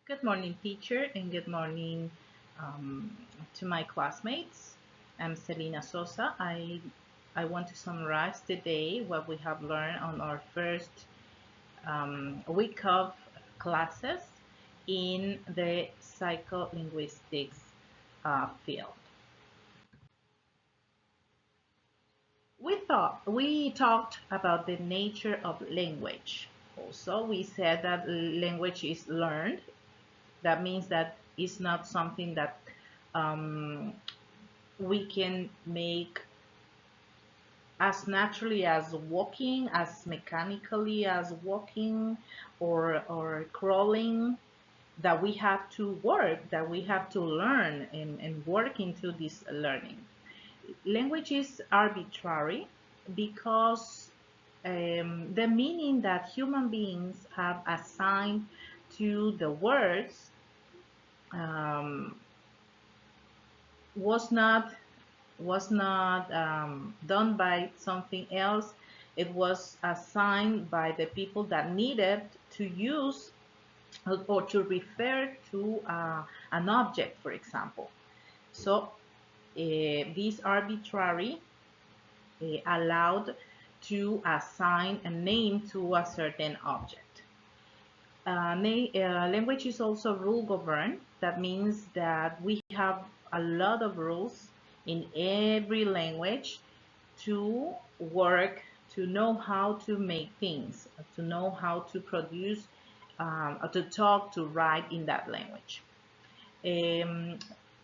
Good morning, teacher, and good morning um, to my classmates. I'm Celina Sosa. I want to summarize today what we have learned on our first week of classes in the psycholinguistics field. We talked about the nature of language. Also, we said that language is learned. That means that it's not something that um, we can make as naturally as walking, as mechanically as walking or crawling, that we have to work, that we have to learn and work into this learning. Language is arbitrary because the meaning that human beings have assigned to the words um, was not done by something else. It was assigned by the people that needed to use or to refer to an object, for example. So this arbitrary allowed to assign a name to a certain object. Language is also rule governed. That means that we have a lot of rules in every language to work, to know how to make things, to know how to produce, to talk, to write in that language. Um,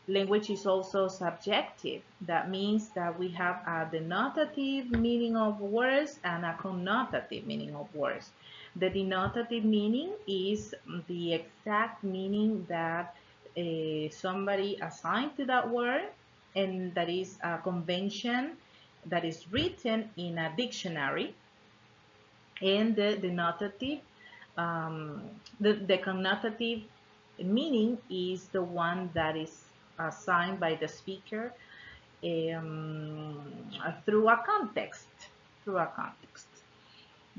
Language is also subjective. That means that we have a denotative meaning of words and a connotative meaning of words. The denotative meaning is the exact meaning that somebody assigned to that word, and that is a convention that is written in a dictionary. And the denotative, um, the connotative meaning is the one that is assigned by the speaker um, through a context. Through a context.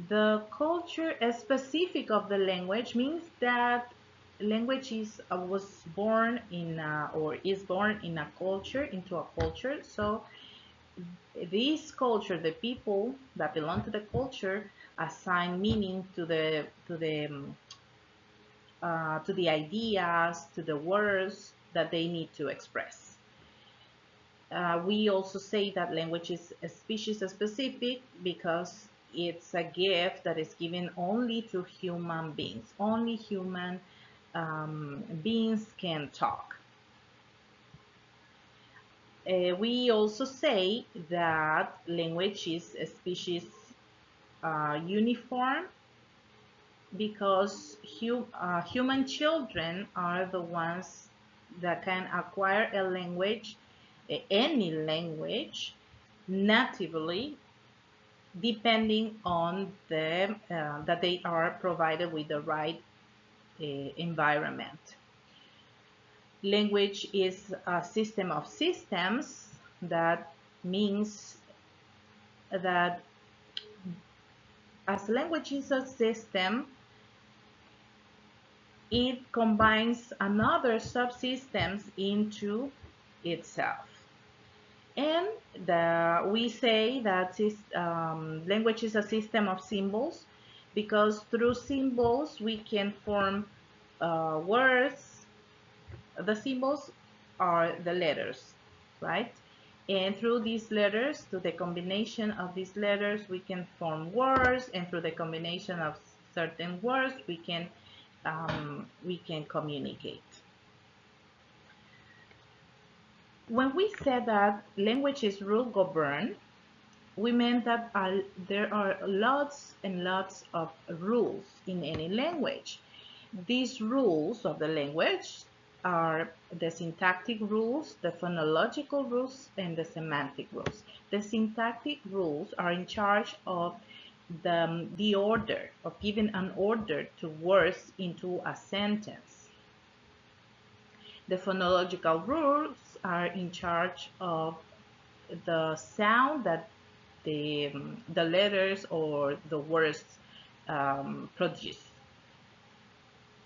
The culture specific of the language means that language was born in or is born in a culture, into a culture. So this culture, the people that belong to the culture, assign meaning to the ideas, to the words that they need to express. We also say that language is species specific because it's a gift that is given only to human beings. Only human beings can talk. We also say that language is a species uniform because human children are the ones that can acquire a language, any language, natively, depending on them that they are provided with the right environment. Language is a system of systems. That means that as language is a system, it combines another subsystems into itself. And we say that language is a system of symbols because through symbols we can form words. The symbols are the letters, right? And through these letters, through the combination of these letters, we can form words, and through the combination of certain words, we can communicate. When we said that language is rule governed, we meant that there are lots and lots of rules in any language. These rules of the language are the syntactic rules, the phonological rules, and the semantic rules. The syntactic rules are in charge of the order, of giving an order to words into a sentence. The phonological rules are in charge of the sound that the letters or the words produce.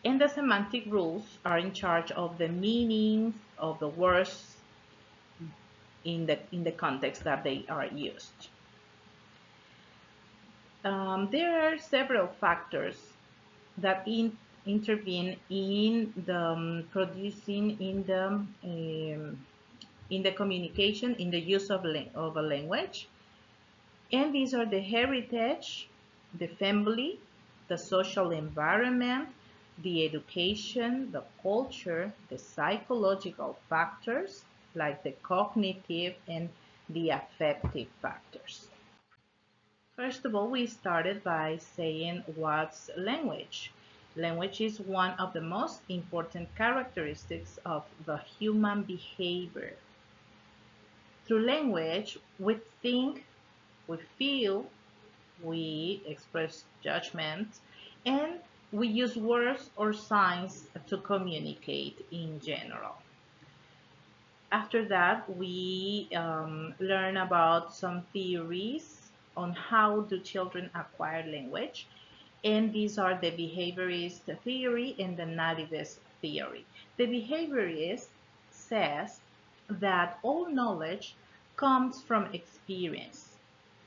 And the semantic rules are in charge of the meanings of the words in the context that they are used. There are several factors that intervene in the producing in the communication, in the use of a language. And these are the heritage, the family, the social environment, the education, the culture, the psychological factors like the cognitive and the affective factors. First of all, we started by saying what's language. Language is one of the most important characteristics of the human behavior. Through language, we think, we feel, we express judgment, and we use words or signs to communicate in general. After that, we learn about some theories on how do children acquire language, and these are the behaviorist theory and the nativist theory. The behaviorist says that all knowledge comes from experience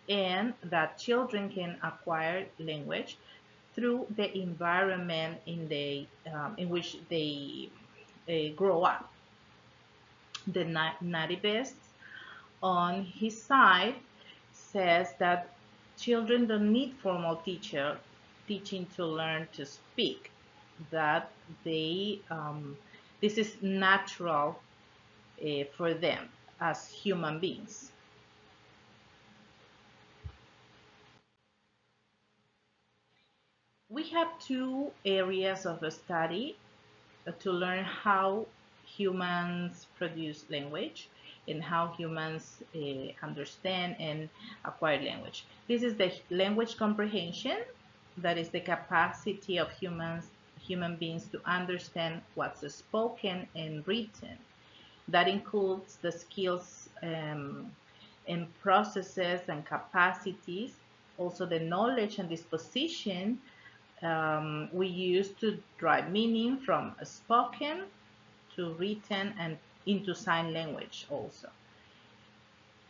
and that children can acquire language through the environment in which they grow up. The nativist, on his side, says that children don't need formal teaching to learn to speak. That this is natural for them as human beings. We have two areas of study to learn how humans produce language and how humans understand and acquire language. This is the language comprehension, that is the capacity of human beings to understand what's spoken and written. That includes the skills and processes and capacities, also the knowledge and disposition we use to drive meaning from spoken to written and into sign language also.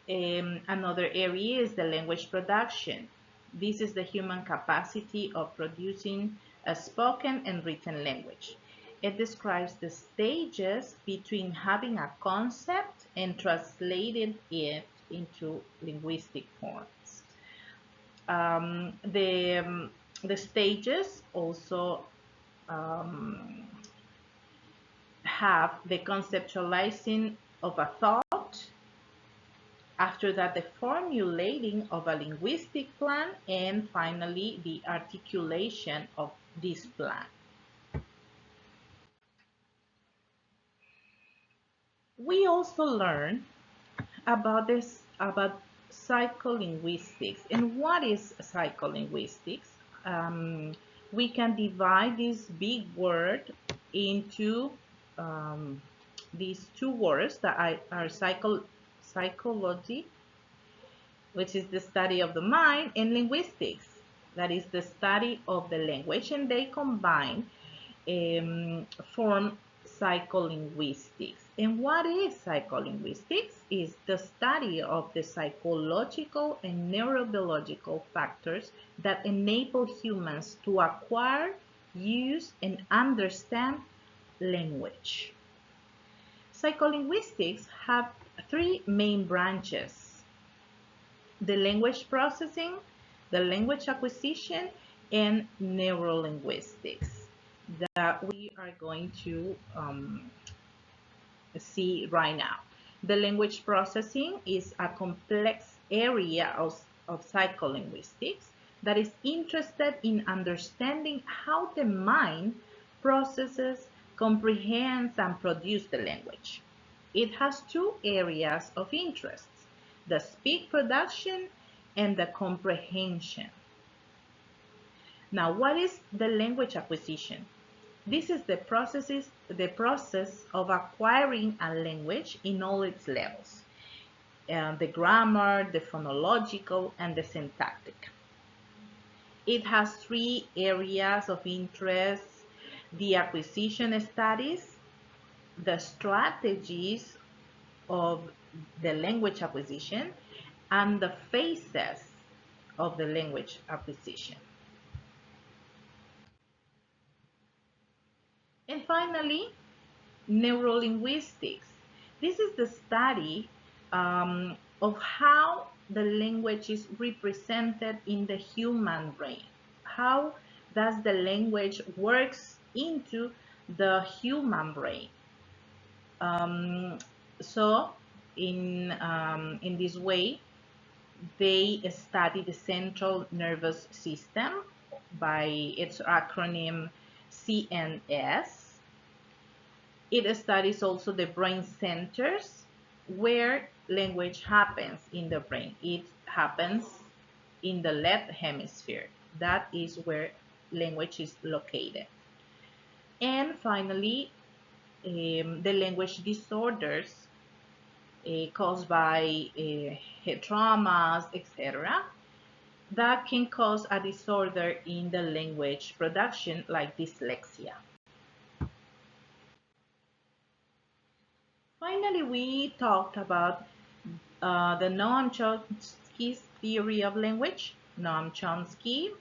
Another area is the language production. This is the human capacity of producing a spoken and written language. It describes the stages between having a concept and translating it into linguistic forms. The stages also have the conceptualizing of a thought, after that the formulating of a linguistic plan, and finally the articulation of this plan. We also learn about psycholinguistics. And what is psycholinguistics? We can divide this big word into these two words that are psychology, which is the study of the mind, and linguistics, that is the study of the language, and they combine form psycholinguistics. And what is psycholinguistics? Is the study of the psychological and neurobiological factors that enable humans to acquire, use, and understand language. Psycholinguistics have three main branches: the language processing, the language acquisition, and neurolinguistics that we are going to see right now. The language processing is a complex area of psycholinguistics that is interested in understanding how the mind processes, comprehends, and produces the language. It has two areas of interest: the speech production and the comprehension. Now, what is the language acquisition? This is the process of acquiring a language in all its levels: the grammar, the phonological, and the syntactic. It has three areas of interest: the acquisition studies, the strategies of the language acquisition, and the phases of the language acquisition. And finally, neurolinguistics. This is the study of how the language is represented in the human brain. How does the language works into the human brain? Um, so, in this way, they study the central nervous system by its acronym CNS. It studies also the brain centers where language happens in the brain. It happens in the left hemisphere. That is where language is located. And finally, the language disorders caused by traumas, etc., that can cause a disorder in the language production, like dyslexia. Finally, we talked about the Noam Chomsky's theory of language. Noam Chomsky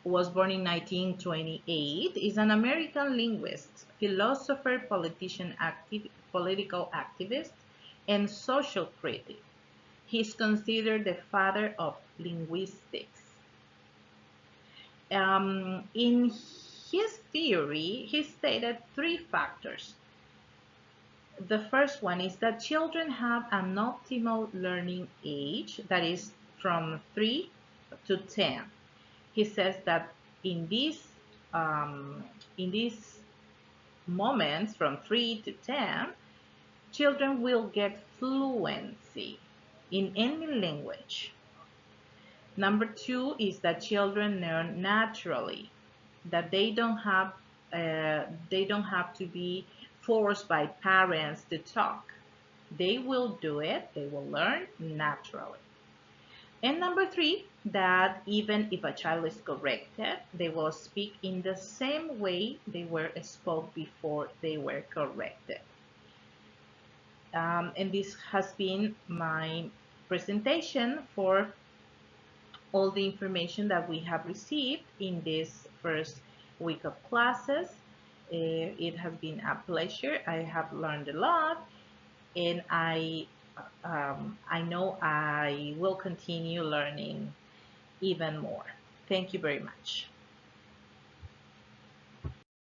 was born in 1928, is an American linguist, philosopher, political activist, and social critic. He's considered the father of linguistics. In his theory, he stated three factors. The first one is that children have an optimal learning age, that is from 3 to 10. He says that in these in these moments from 3 to 10, children will get fluency in any language. Number two is that children learn naturally, that they don't have to be forced by parents to talk. They will do it, they will learn naturally. And number three, that even if a child is corrected, they will speak in the same way they were spoke before they were corrected. And this has been my presentation for all the information that we have received in this first week of classes. It has been a pleasure. I have learned a lot, and I know I will continue learning even more. Thank you very much.